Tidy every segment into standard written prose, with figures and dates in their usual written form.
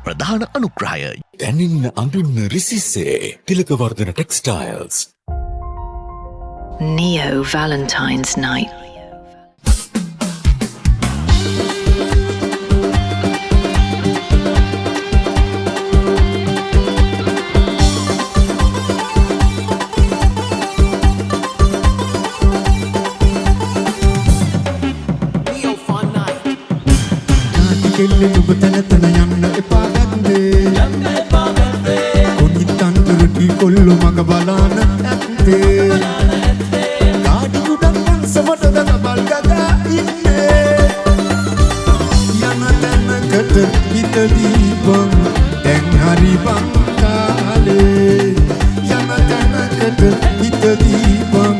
ප්‍රධාන අනුග්‍රහය. දැනින්න අඳුන්න රිසිසේ තිලකවර්ධන textiles. Neo Valentine's Night. කෙල්ලේ නුඹ තන තන යන්න එපා ගත්තේ කොනිත්තන්තරටි කොල්ලෝ මග බලාන ඇත්තේ ගාඩි උඩක් පන්සමටද තබල් ගගා ඉන්නේ යන තැනකට හිත දීපන් දැන් හරි බං කාලේ යන තැනකට හිත දීපන්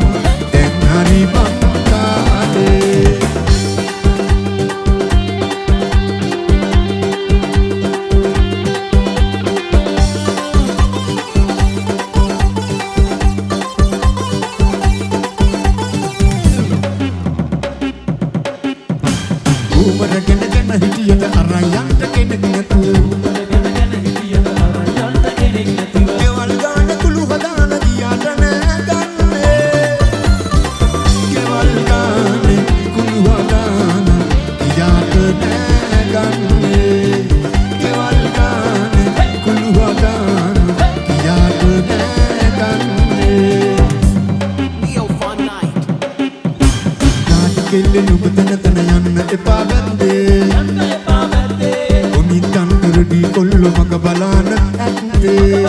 දැන් හරි බං කාලේ හිටියට අරයන්ට කෙනෙක් නැතුව ගෙවල් ගාන කුළු හදාන ගියාට නෑ ගන්නේ ගෙවල් ගානේ කුළු හදාන ගියාට නෑ ගන්නේ ගෙවල් ගානේ කුළු හදාන ගියාට නෑ ගන්නේ Neo Fun Night නාටි කෙල්ලේ නුඹ තන තන යන්න එපා කොල්ලෝ මග බලාන ඇත්තේ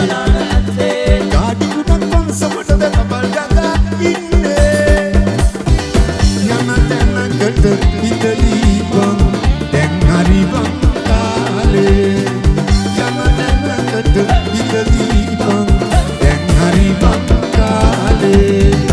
ගාඩි උඩක් පන්සමටද තබල් ගගා ඉන්නේ යන තැනකට හිත දීපන් දැන් හරි බං කාලේ යන තැනකට හිත දීපන් දැන් හරි බං කාලේ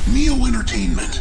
Neo Entertainment.